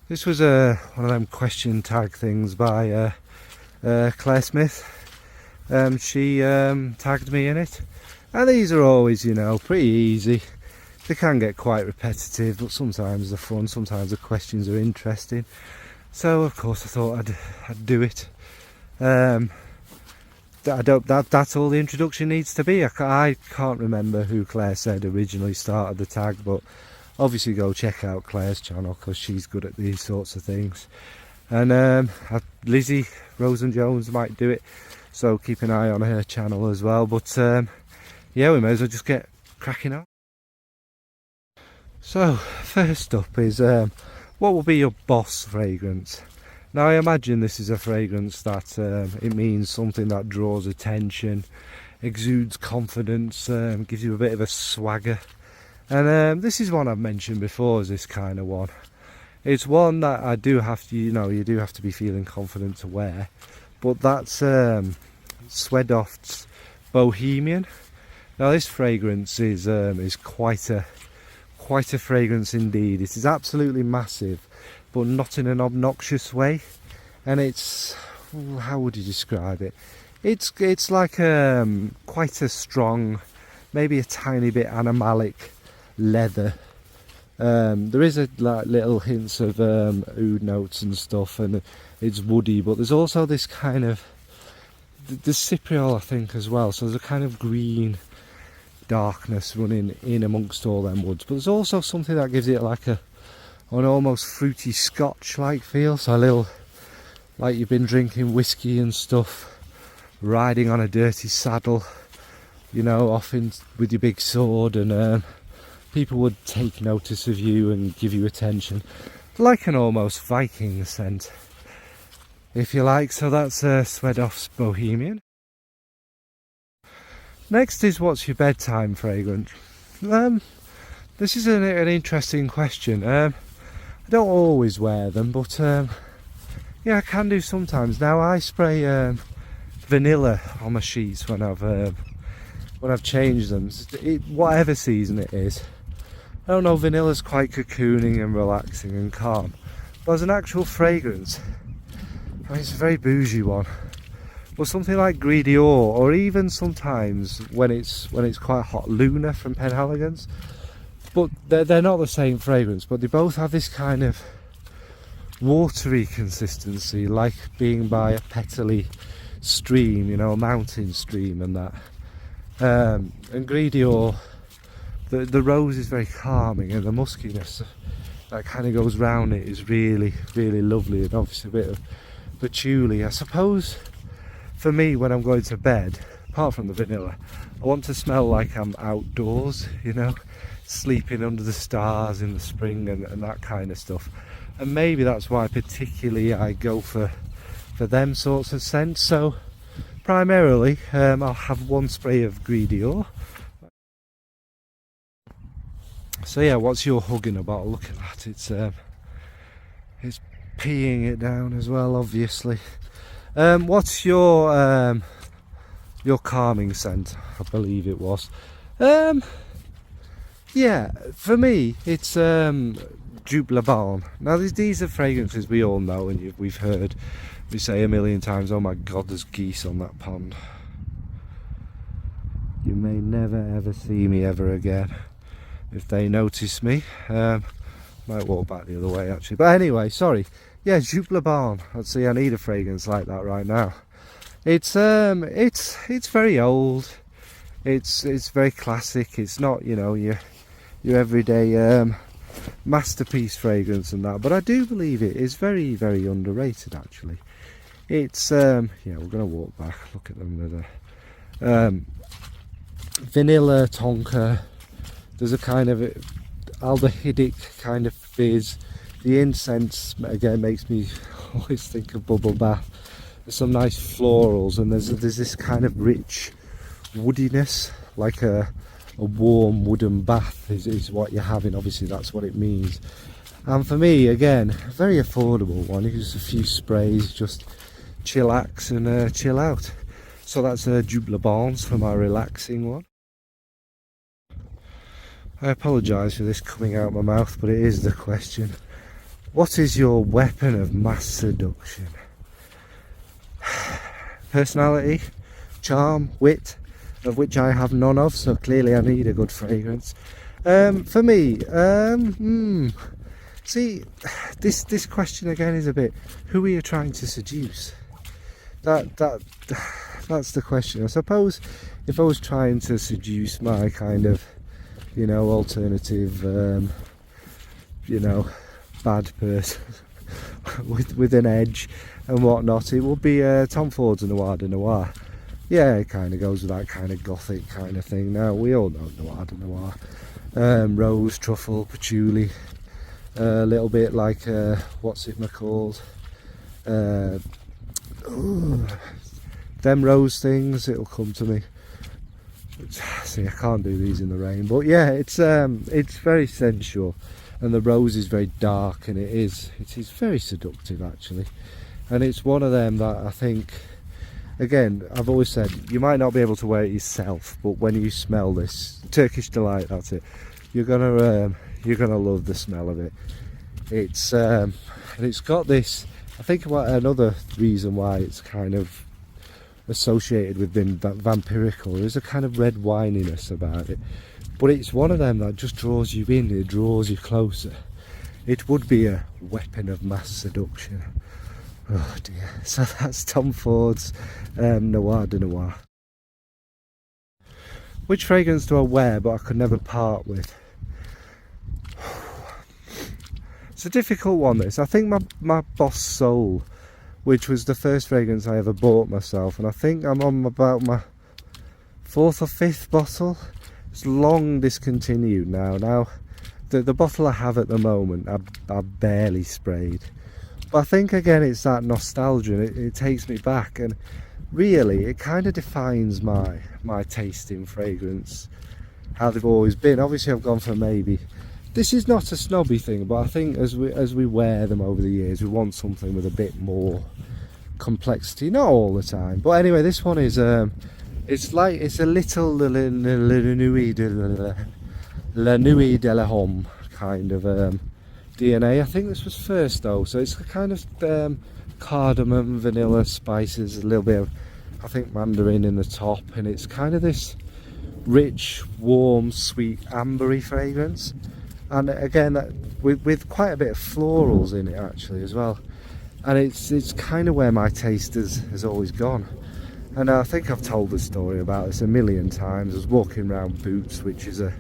This was one of them question tag things by Claire Smith. She tagged me in it, and these are always, you know, pretty easy. They can get quite repetitive, but sometimes they're fun, sometimes the questions are interesting. So of course I thought I'd do it. That's all the introduction needs to be. I can't remember who Claire said originally started the tag, but obviously go check out Claire's channel because she's good at these sorts of things. And Lizzie Rosen-Jones might do it, so keep an eye on her channel as well. But yeah, we may as well just get cracking on. So first up is what will be your boss fragrance? Now I imagine this is a fragrance that it means something that draws attention, exudes confidence, gives you a bit of a swagger. And this is one I've mentioned before as this kind of one. It's one that I do have to, you do have to be feeling confident to wear. But that's Swedoft's Bohemian. Now this fragrance is quite a fragrance indeed. It is absolutely massive, but not in an obnoxious way. And it's, how would you describe it? It's like quite a strong, maybe a tiny bit animalic leather. There is like little hints of oud notes and stuff, and it's woody, but there's also this kind of, there's cypriol I think as well, so there's a kind of green darkness running in amongst all them woods, but there's also something that gives it like an almost fruity scotch like feel, so a little like you've been drinking whiskey and stuff, riding on a dirty saddle, you know, often with your big sword, and people would take notice of you and give you attention, like an almost Viking scent, if you like. So that's Swedoft's Bohemian. Next is, what's your bedtime fragrance? This is an interesting question. I don't always wear them, but yeah, I can do sometimes. Now I spray vanilla on my sheets when I've changed them. Whatever season it is. I don't know, vanilla's quite cocooning and relaxing and calm. But as an actual fragrance, I mean, it's a very bougie one. But something like Gris d'Or, or even sometimes when it's quite hot, Luna from Penhaligon's. But they're not the same fragrance, but they both have this kind of watery consistency, like being by a petally stream, you know, a mountain stream and that. And Gris d'Or, the rose is very calming, and the muskiness that kind of goes round it is really, really lovely, and obviously a bit of patchouli. I suppose for me, when I'm going to bed, apart from the vanilla, I want to smell like I'm outdoors, you know, sleeping under the stars in the spring and that kind of stuff. And maybe that's why particularly I go for them sorts of scents. So primarily I'll have one spray of Gris d'Or. So yeah, what's your hugging a bottle? Look at that, it's peeing it down as well, obviously. What's your calming scent? I believe it was. Yeah, for me it's Dupe Le Balm. Now these are fragrances we all know, and we've heard me say a million times, oh my god, there's geese on that pond. You may never ever see me ever again. If they notice me, might walk back the other way actually. But anyway, sorry. Yeah, Dupe Le Balm. Let's see, I need a fragrance like that right now. It's very old. It's very classic. It's not, you know, your everyday masterpiece fragrance and that. But I do believe it is very, very underrated actually. It's yeah, we're gonna walk back. Look at them with a vanilla tonka. There's a kind of aldehydic kind of fizz. The incense again makes me always think of bubble bath. There's some nice florals, and there's this kind of rich woodiness, like a warm wooden bath is what you're having. Obviously that's what it means. And for me, again, a very affordable one. Just a few sprays, just chillax and chill out. So that's Dupe Le Balm for my relaxing one. I apologise for this coming out of my mouth, but it is the question. What is your weapon of mass seduction? Personality, charm, wit, of which I have none of, so clearly I need a good fragrance. For me, see, this question again is a bit, who are you trying to seduce? That's the question. I suppose if I was trying to seduce my kind of, you know, alternative, you know, bad person with an edge and whatnot, it would be Tom Ford's Noir de Noir. Yeah, it kind of goes with that kind of gothic kind of thing. Now, we all know Noir de Noir. Rose, truffle, patchouli, a little bit like, what's it called? Them rose things, it'll come to me. See, I can't do these in the rain, but yeah, it's very sensual, and the rose is very dark, and it is very seductive actually. And it's one of them that I think, again, I've always said, you might not be able to wear it yourself, but when you smell this Turkish Delight, that's it, you're gonna love the smell of it. It's and it's got this, I think another reason why it's kind of associated with being vampirical, there's a kind of red wininess about it, but it's one of them that just draws you in, it draws you closer. It would be a weapon of mass seduction. Oh dear. So that's Tom Ford's Noir de Noir. Which fragrance do I wear but I could never part with? It's a difficult one, this. I think my Boss Soul, which was the first fragrance I ever bought myself, and I think I'm on about my 4th or 5th bottle. It's long discontinued now. Now, the bottle I have at the moment, I've barely sprayed. But I think again it's that nostalgia, it takes me back, and really it kind of defines my taste in fragrance, how they've always been. Obviously I've gone for maybe, this is not a snobby thing, but I think as we wear them over the years, we want something with a bit more complexity, not all the time. But anyway, this one is it's a little La Nuit de la Homme kind of DNA. I think this was first though, so it's a kind of cardamom, vanilla, spices, a little bit of, I think, mandarin in the top, and it's kind of this rich, warm, sweet, ambery fragrance, and again with quite a bit of florals in it actually as well. And it's kind of where my taste has always gone. And I think I've told the story about this a million times. I was walking around Boots, which is a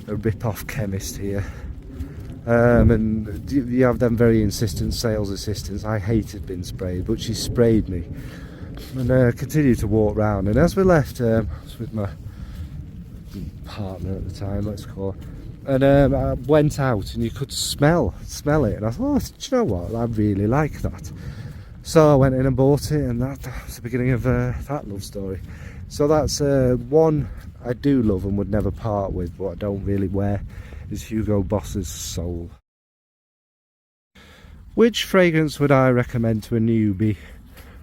rip-off chemist here, and you have them very insistent sales assistants. I hated being sprayed, but she sprayed me, and continued to walk around. And as we left, I was with my partner at the time, let's call her, and I went out and you could smell it, and I thought, oh, do you know what, I really like that. So I went in and bought it, and that was the beginning of that love story. So that's one I do love and would never part with, but I don't really wear, is Hugo Boss's Soul. Which fragrance would I recommend to a newbie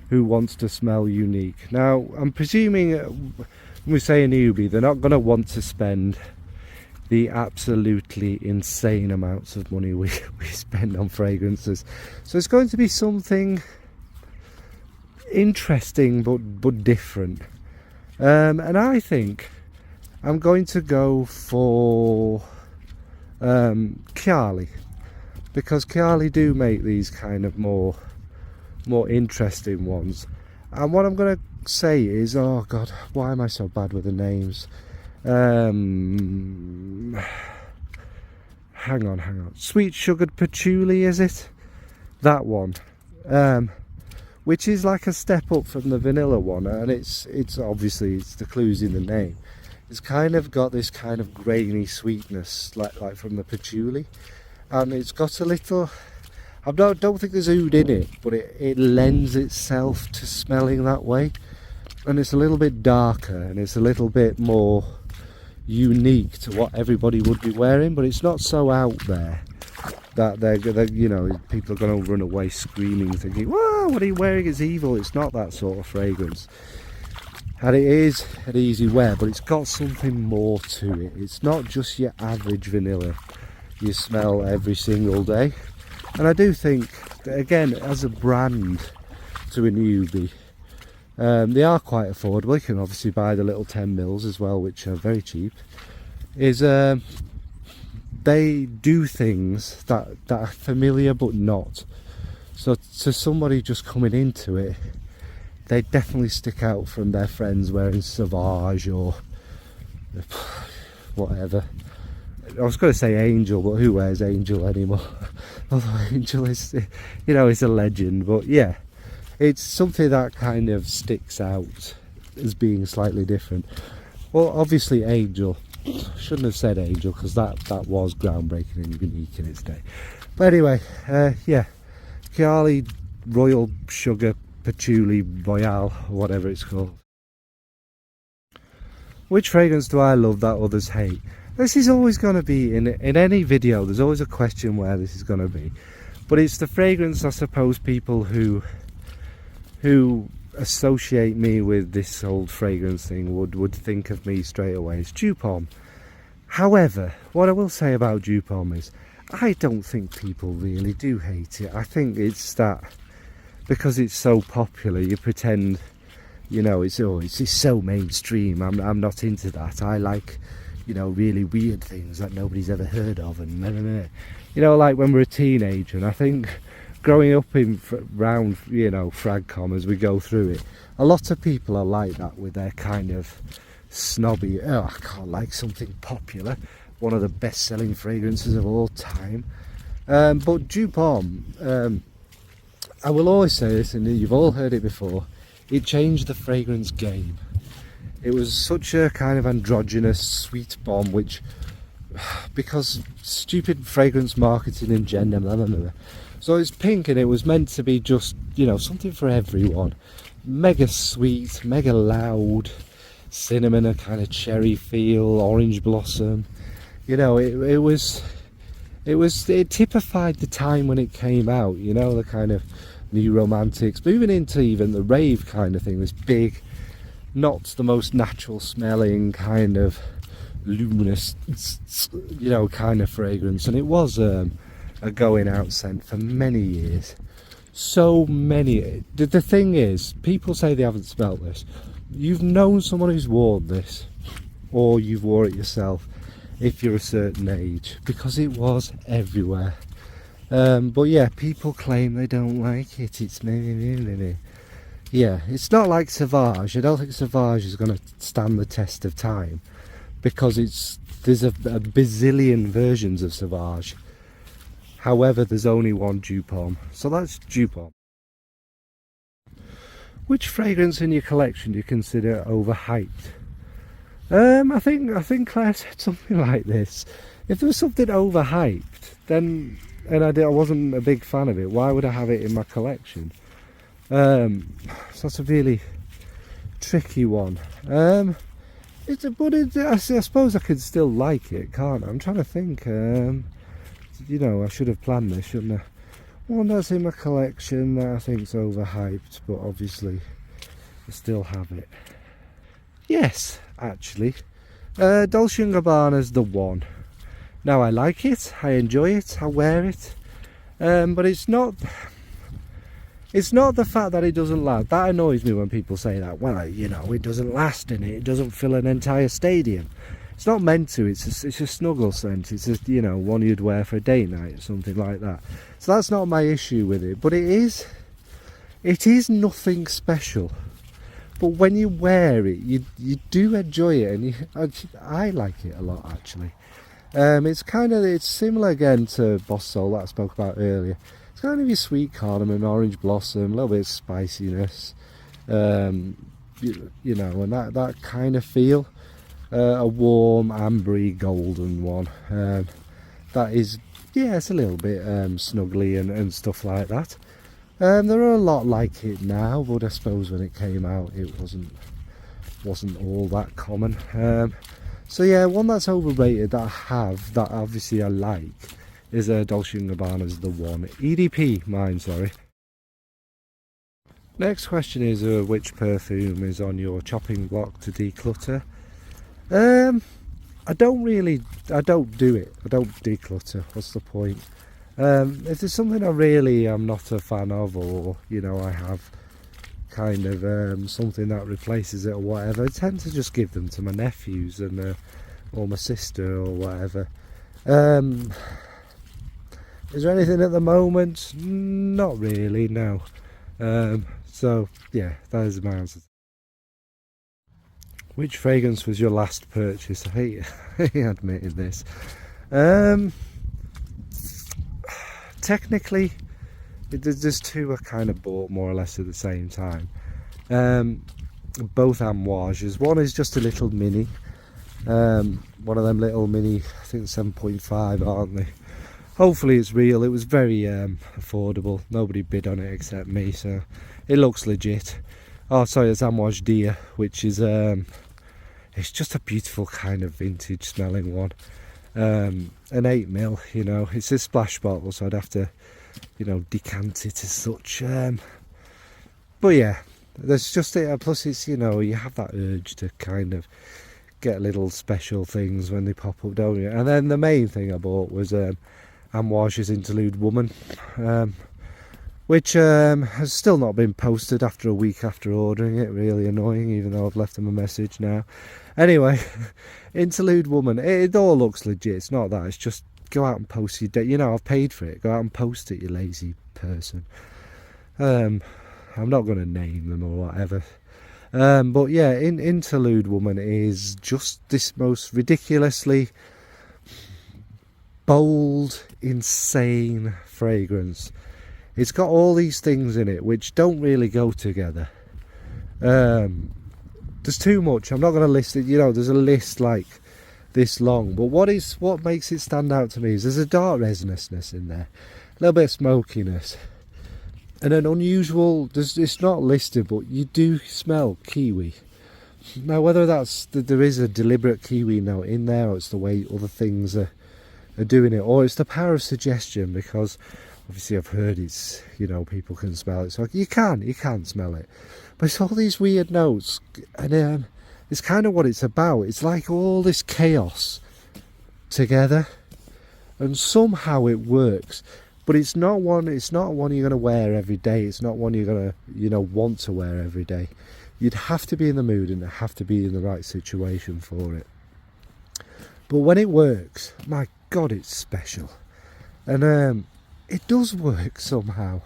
who wants to smell unique? Now, I'm presuming when we say a newbie, they're not going to want to spend the absolutely insane amounts of money we spend on fragrances. So it's going to be something interesting but different. And I think I'm going to go for Chiali, because Chiali do make these kind of more interesting ones. And what I'm going to say is, oh god, why am I so bad with the names? Hang on, Sweet Sugared Patchouli, is it? That one, which is like a step up from the vanilla one, and it's obviously, it's the clues in the name. It's kind of got this kind of grainy sweetness like from the patchouli, and it's got a little, I don't think there's oud in it, but it lends itself to smelling that way, and it's a little bit darker, and it's a little bit more unique to what everybody would be wearing, but it's not so out there that they're you know, people are going to run away screaming, thinking, "Whoa, what are you wearing? It's evil." It's not that sort of fragrance, and it is an easy wear, but it's got something more to it. It's not just your average vanilla you smell every single day. And I do think that, again, as a brand to a newbie, they are quite affordable. You can obviously buy the little 10 mils as well, which are very cheap. They do things that are familiar but not. So to somebody just coming into it, they definitely stick out from their friends wearing Sauvage or whatever. I was going to say Angel, but who wears Angel anymore? Although Angel is, you know, it's a legend. But yeah, it's something that kind of sticks out as being slightly different. Well, obviously Angel, shouldn't have said Angel, because that was groundbreaking and unique in its day. But anyway, yeah, Chiali Royal Sugar Patchouli Royale, or whatever it's called. Which fragrance do I love that others hate? This is always going to be, in any video, there's always a question where this is going to be. But it's the fragrance, I suppose, people who associate me with this old fragrance thing would think of me straight away. It's Dew Pomme. However, what I will say about Dew Pomme is, I don't think people really do hate it. I think it's that, because it's so popular, you pretend, you know, it's so mainstream. I'm not into that. I like, you know, really weird things that nobody's ever heard of, and you know, like when we're a teenager. And I think growing up round, you know, Fragcom, as we go through it, a lot of people are like that with their kind of snobby, oh, I can't like something popular, one of the best-selling fragrances of all time. But Dew Pomme, I will always say this, and you've all heard it before, it changed the fragrance game. It was such a kind of androgynous sweet bomb, which, because stupid fragrance marketing and gender, blah, blah, blah. So it's pink, and it was meant to be just, you know, something for everyone. Mega sweet, mega loud, cinnamon, a kind of cherry feel, orange blossom. You know, it typified the time when it came out, you know, the kind of new romantics, moving into even the rave kind of thing, this big, not the most natural smelling, kind of luminous, you know, kind of fragrance. And it was a going out scent for many years. So many. The thing is, people say they haven't smelt this. You've known someone who's worn this, or you've wore it yourself if you're a certain age, because it was everywhere. But yeah, people claim they don't like it. It's yeah, it's not like Sauvage. I don't think Sauvage is going to stand the test of time, because there's a bazillion versions of Sauvage. However, there's only one Dew Pomme, so that's Dew Pomme. Which fragrance in your collection do you consider overhyped? I think Claire said something like this. If there was something overhyped, then, and I wasn't a big fan of it, why would I have it in my collection? So that's a really tricky one. I suppose I could still like it, can't I? I'm trying to think. You know, I should have planned this, shouldn't I? One that's in my collection that I think's overhyped, but obviously I still have it. Yes, actually, Dolce & Gabbana's the one. Now, I like it, I enjoy it, I wear it, but it's not the fact that it doesn't last. That annoys me when people say that. Well, you know, it doesn't last in it doesn't fill an entire stadium. It's not meant to. It's a snuggle scent. It's just, you know, one you'd wear for a date night or something like that. So that's not my issue with it. But it is nothing special. But when you wear it, you do enjoy it, and I like it a lot, actually. It's similar again to Boss Soul that I spoke about earlier. It's kind of your sweet cardamom, orange blossom, a little bit of spiciness, you know, and that kind of feel. A warm, ambery, golden one. That is, yeah, it's a little bit snuggly and stuff like that. There are a lot like it now, but I suppose when it came out, it wasn't all that common. So yeah, one that's overrated that I have, that obviously I like, is Dolce & Gabbana's The One. EDP, mine, sorry. Next question is, which perfume is on your chopping block to declutter? I don't do it. I don't declutter. What's the point? If there's something I really am not a fan of, or I have kind of something that replaces it or whatever, I tend to just give them to my nephews and or my sister or whatever. Is there anything at the moment? Not really, no. So yeah, that is my answer. Which fragrance was your last purchase? I hate admitting this. Technically, there's two I kind of bought more or less at the same time. Both amouages. One is just a little mini. One of them little mini, I think 7.5, aren't they? Hopefully it's real. It was very affordable. Nobody bid on it except me, so it looks legit. Oh, sorry, it's Amouage Deer, which is it's just a beautiful kind of vintage smelling one. An 8ml, it's a splash bottle, so I'd have to, decant it as such. But yeah, there's just it. Plus, it's you have that urge to kind of get little special things when they pop up, don't you? And then the main thing I bought was Amouage's Interlude Woman, which has still not been posted after a week after ordering it. Really annoying, even though I've left them a message now. Anyway, Interlude Woman, it all looks legit. It's not that, it's just go out and post your date. I've paid for it. Go out and post it, you lazy person. I'm not going to name them or whatever. But yeah, Interlude Woman is just this most ridiculously bold, insane fragrance. It's got all these things in it which don't really go together. There's too much. I'm not going to list it. There's a list like this long. But what makes it stand out to me is there's a dark resinousness in there, a little bit of smokiness, and an unusual. It's not listed, but you do smell kiwi. Now, whether there is a deliberate kiwi note in there, or it's the way other things are doing it, or it's the power of suggestion, because obviously I've heard it's people can smell it, so you can smell it, but it's all these weird notes, and it's kind of what it's about. It's like all this chaos together, and somehow it works. But it's not one you're going to wear every day. It's not one you're going to want to wear every day. You'd have to be in the mood and have to be in the right situation for it. But when it works, my God, it's special. And it does work somehow.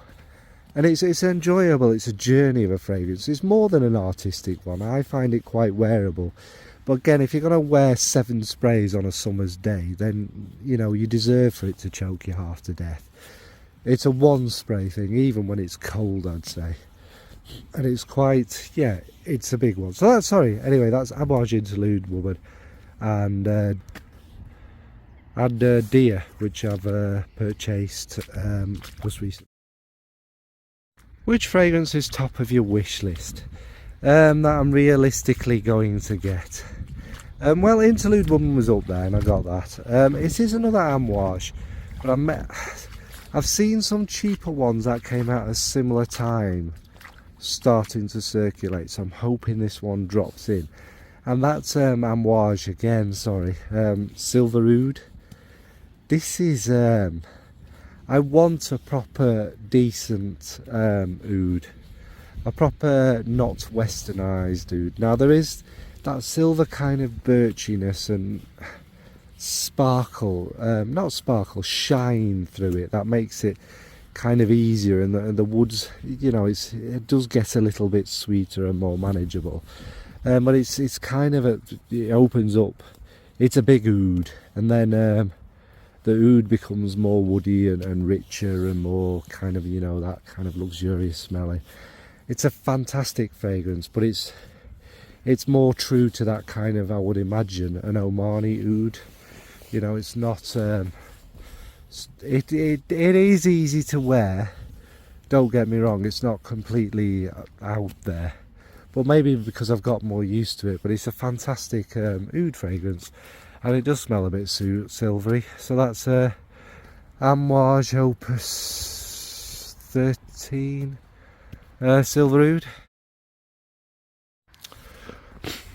And it's enjoyable. It's a journey of a fragrance. It's more than an artistic one. I find it quite wearable. But again, if you're going to wear 7 sprays on a summer's day, then, you deserve for it to choke you half to death. It's a one spray thing, even when it's cold, I'd say. And it's quite, it's a big one. So that's Amouage Interlude Woman and Deer, which I've purchased most recently. Which fragrance is top of your wish list that I'm realistically going to get? Well, Interlude Woman was up there and I got that. It is another Amouage, but I've seen some cheaper ones that came out at a similar time starting to circulate, so I'm hoping this one drops in. And that's Amouage again, Silver Oud. This is I want a proper decent oud, a proper not westernised oud. Now there is that silver kind of birchiness and shine through it that makes it kind of easier, and the woods, it does get a little bit sweeter and more manageable. But it's kind of it opens up. It's a big oud, and then the oud becomes more woody and richer and more kind of that kind of luxurious smelling. It's a fantastic fragrance, but it's more true to that kind of, I would imagine, an Omani oud. It's not it is easy to wear, don't get me wrong. It's not completely out there, but maybe because I've got more used to it. But it's a fantastic oud fragrance, and it does smell a bit silvery. So that's Amouage Opus 13 Silver Oud.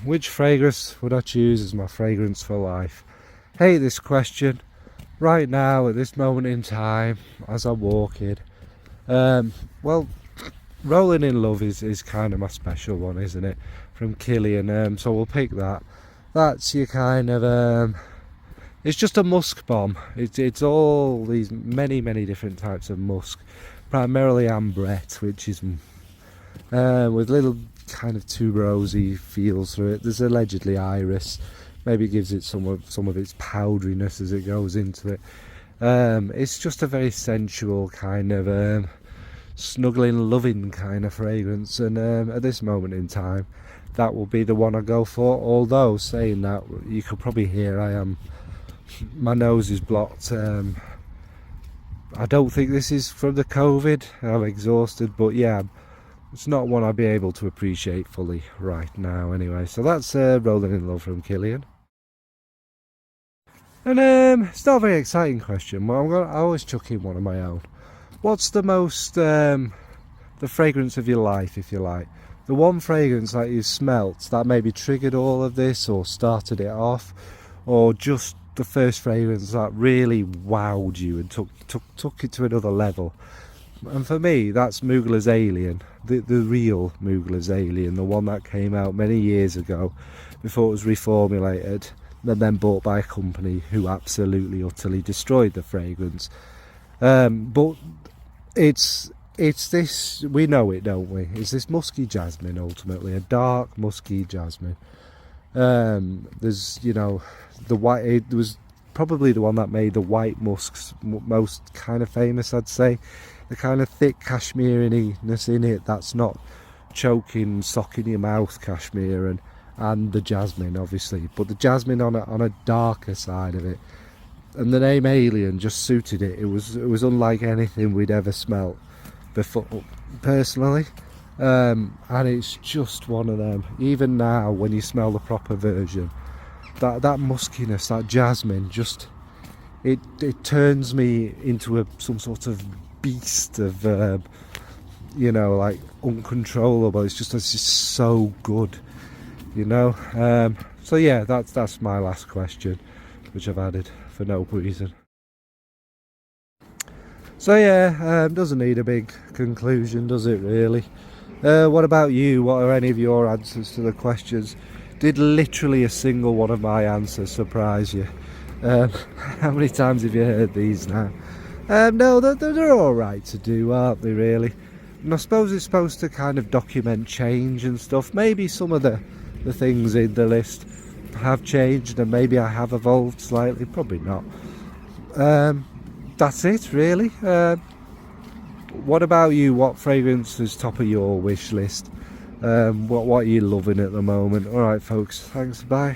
Which fragrance would I choose as my fragrance for life? Hate this question, right now at this moment in time as I'm walking, well, Rolling in Love is kind of my special one, isn't it, from Killian, so we'll pick that. That's your kind of it's just a musk bomb. It's all these many different types of musk, primarily ambrette, which is with little kind of tuberosy feels through it. There's allegedly iris, maybe gives it some of its powderiness as it goes into it. It's just a very sensual kind of snuggling, loving kind of fragrance, and at this moment in time that will be the one I go for. Although saying that, you could probably hear my nose is blocked. I don't think this is from the COVID. I'm exhausted, but yeah, it's not one I'll be able to appreciate fully right now anyway. So that's Rolling in Love from Killian. And it's not a very exciting question, but I always chuck in one of my own. What's the most the fragrance of your life, if you like? The one fragrance that you smelt that maybe triggered all of this or started it off, or just the first fragrance that really wowed you and took it to another level. And for me, that's Mugler's Alien, the real Mugler's Alien, the one that came out many years ago before it was reformulated and then bought by a company who absolutely utterly destroyed the fragrance. But it's this, we know it, don't we? It's this musky jasmine, ultimately a dark musky jasmine. There's, you know, the white, it was probably the one that made the white musks most kind of famous, I'd say. The kind of thick cashmere-iness in it that's not choking, socking your mouth cashmere, and the jasmine obviously, but the jasmine on a darker side of it. And the name Alien just suited it. It was unlike anything we'd ever smelt before, personally. And it's just one of them. Even now, when you smell the proper version, that muskiness, that jasmine, just it turns me into some sort of beast of you know, like uncontrollable. It's just so good, you know. So yeah, that's my last question, which I've added for no reason. So yeah, doesn't need a big conclusion, does it really? What about you? What are any of your answers to the questions? Did literally a single one of my answers surprise you? How many times have you heard these now? No, they're all right to do, aren't they, really? And I suppose it's supposed to kind of document change and stuff. Maybe some of the things in the list have changed, and maybe I have evolved slightly. Probably not. That's it, really. What about you? What fragrance is top of your wish list? What are you loving at the moment? Alright folks, thanks, bye.